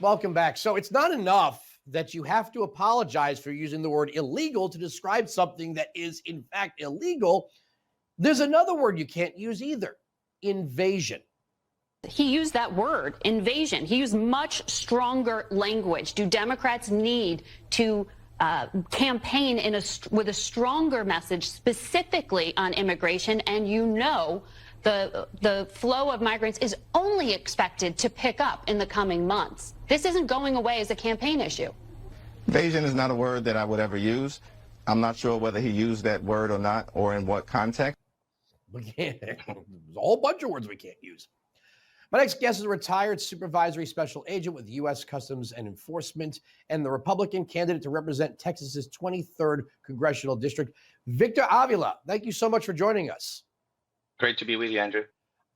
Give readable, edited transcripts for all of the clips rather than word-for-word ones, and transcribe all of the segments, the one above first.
Welcome back. So it's not enough that you have to apologize for using the word illegal to describe something that is in fact illegal. There's another word you can't use either: invasion. He used that word, invasion. He used much stronger language. Do Democrats need to campaign with a stronger message specifically on immigration? And the flow of migrants is only expected to pick up in the coming months. This isn't going away as a campaign issue. Invasion is not a word that I would ever use. I'm not sure whether he used that word or not, or in what context. We can't. There's a whole bunch of words we can't use. My next guest is a retired supervisory special agent with U.S. Customs and Enforcement and the Republican candidate to represent Texas's 23rd Congressional District, Victor Avila. Thank you so much for joining us. Great to be with you, Andrew.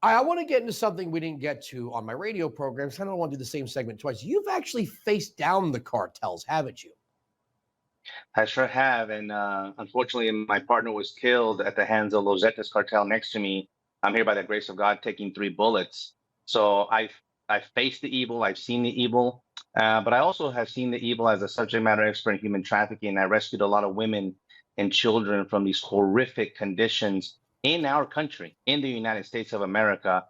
I want to get into something we didn't get to on my radio program, so I don't want to do the same segment twice. You've actually faced down the cartels, haven't you? I sure have. And unfortunately, my partner was killed at the hands of Los Zetas cartel next to me. I'm here by the grace of God, taking 3 bullets. So I've faced the evil. I've seen the evil. But I also have seen the evil as a subject matter expert in human trafficking. I rescued a lot of women and children from these horrific conditions in our country, in the United States of America,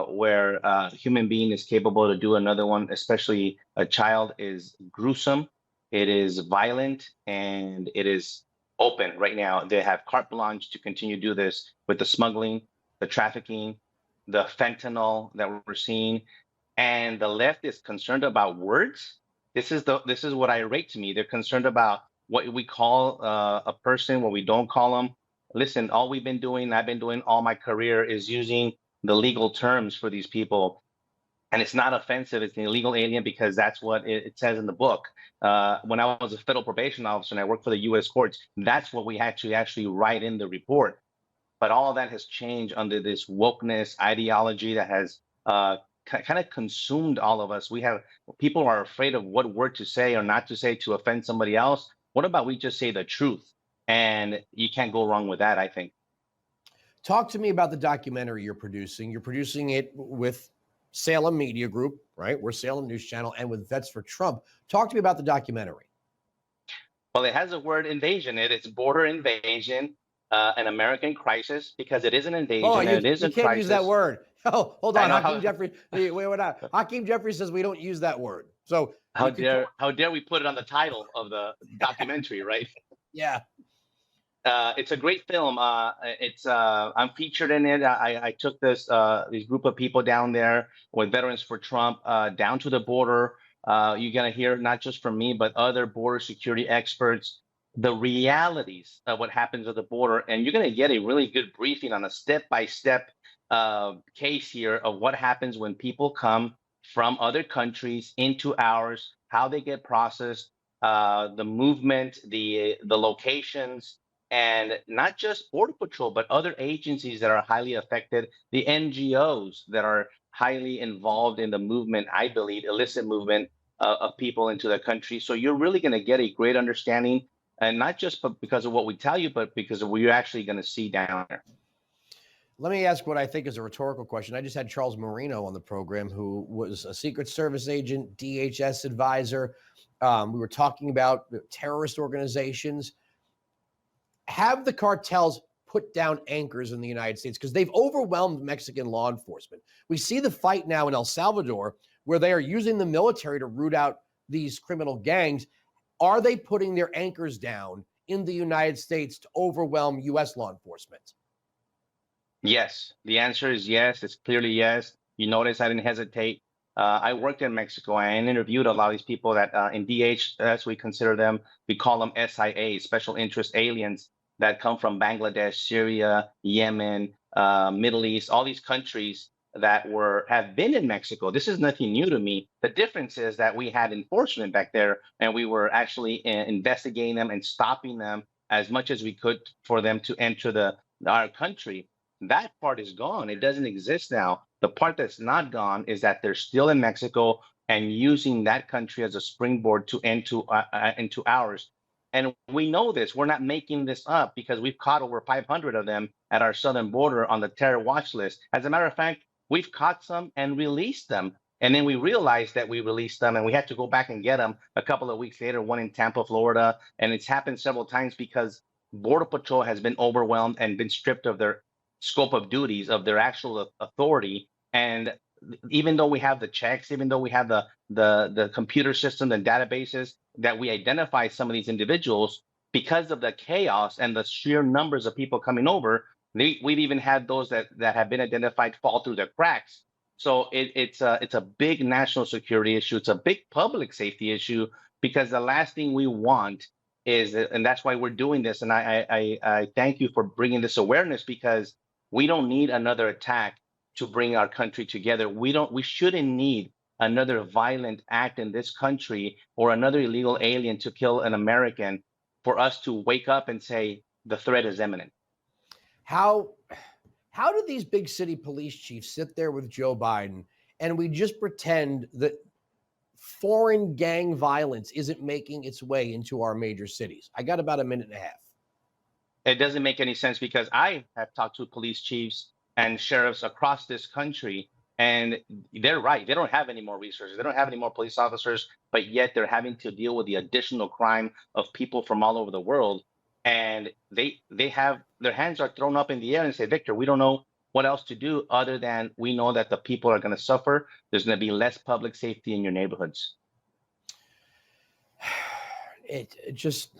where a human being is capable to do another one, especially a child, is gruesome. It is violent, and it is open right now. They have carte blanche to continue to do this with the smuggling, the trafficking, the fentanyl that we're seeing. And the left is concerned about words. This is what irate to me. They're concerned about what we call a person, what we don't call them. Listen, all we've been doing, I've been doing all my career, is using the legal terms for these people. And it's not offensive. It's an illegal alien because that's what it says in the book. When I was a federal probation officer and I worked for the U.S. courts, that's what we had to actually write in the report. But all of that has changed under this wokeness ideology that has kind of consumed all of us. People are afraid of what word to say or not to say to offend somebody else. What about we just say the truth? And you can't go wrong with that, I think. Talk to me about the documentary you're producing. You're producing it with Salem Media Group, right? We're Salem News Channel, and with Vets for Trump. Talk to me about the documentary. Well, it has the word invasion. It's border invasion, an American crisis, because it is an invasion. Oh, and it is a crisis. You can't use that word. Oh, hold on. Hakeem Jeffrey. Wait, Hakeem Jeffrey says we don't use that word. So how dare we put it on the title of the documentary, right? Yeah. It's a great film. I'm featured in it. I took this group of people down there with Veterans for Trump down to the border. You're gonna hear not just from me, but other border security experts, the realities of what happens at the border, and you're gonna get a really good briefing on a step-by-step case here of what happens when people come from other countries into ours, how they get processed, the movement, the locations. And not just Border Patrol, but other agencies that are highly affected, the NGOs that are highly involved in the movement, I believe, illicit movement of people into the country. So you're really going to get a great understanding, and not just because of what we tell you, but because of what you're actually going to see down there. Let me ask what I think is a rhetorical question. I just had Charles Marino on the program, who was a Secret Service agent, DHS advisor. We were talking about terrorist organizations. Have the cartels put down anchors in the United States? Because they've overwhelmed Mexican law enforcement. We see the fight now in El Salvador, where they are using the military to root out these criminal gangs. Are they putting their anchors down in the United States to overwhelm U.S. law enforcement? Yes. The answer is yes. It's clearly yes. You notice I didn't hesitate. I worked in Mexico and interviewed a lot of these people that in DHS, we consider them, we call them SIA, special interest aliens, that come from Bangladesh, Syria, Yemen, Middle East, all these countries that have been in Mexico. This is nothing new to me. The difference is that we had enforcement back there, and we were actually investigating them and stopping them as much as we could for them to enter our country. That part is gone. It doesn't exist now. The part that's not gone is that they're still in Mexico and using that country as a springboard to into ours. And we know this. We're not making this up, because we've caught over 500 of them at our southern border on the terror watch list. As a matter of fact, we've caught some and released them And then we realized that we released them and we had to go back and get them a couple of weeks later, one in Tampa, Florida. And it's happened several times because Border Patrol has been overwhelmed and been stripped of their scope of duties, of their actual authority. And even though we have the checks, even though we have the computer systems and databases that we identify some of these individuals, because of the chaos and the sheer numbers of people coming over, we've even had those that have been identified fall through the cracks. So it's a big national security issue. It's a big public safety issue, because the last thing we want is, and that's why we're doing this. And I thank you for bringing this awareness, because we don't need another attack to bring our country together. We shouldn't need another violent act in this country or another illegal alien to kill an American for us to wake up and say the threat is imminent. How do these big city police chiefs sit there with Joe Biden and we just pretend that foreign gang violence isn't making its way into our major cities? I got about a minute and a half. It doesn't make any sense, because I have talked to police chiefs and sheriffs across this country, and they're right. They don't have any more resources. They don't have any more police officers, but yet they're having to deal with the additional crime of people from all over the world. And they have their hands are thrown up in the air and say, Victor, we don't know what else to do other than we know that the people are going to suffer. There's going to be less public safety in your neighborhoods. It just,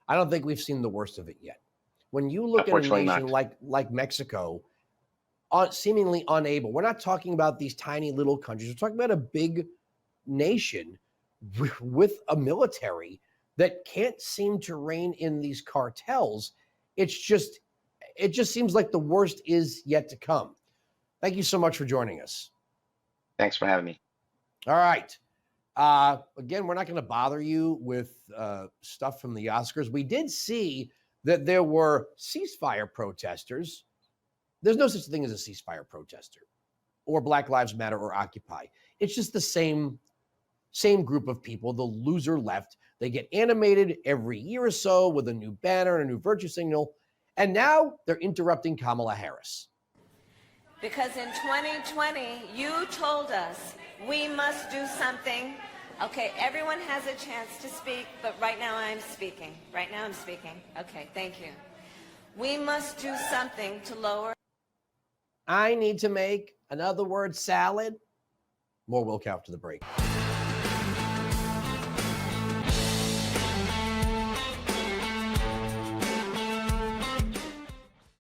I don't think we've seen the worst of it yet. When you look at a nation like Mexico, seemingly unable, we're not talking about these tiny little countries. We're talking about a big nation with a military that can't seem to rein in these cartels. It just seems like the worst is yet to come. Thank you so much for joining us. Thanks for having me. All right. Again, we're not going to bother you with stuff from the Oscars. We did see that there were ceasefire protesters. There's no such thing as a ceasefire protester or Black Lives Matter or Occupy. It's just the same group of people, the loser left. They get animated every year or so with a new banner and a new virtue signal. And now they're interrupting Kamala Harris. Because in 2020, you told us we must do something. Okay, everyone has a chance to speak, but right now I'm speaking. Right now I'm speaking. Okay, thank you. We must do something to lower. I need to make another word salad. More Wilkow after the break.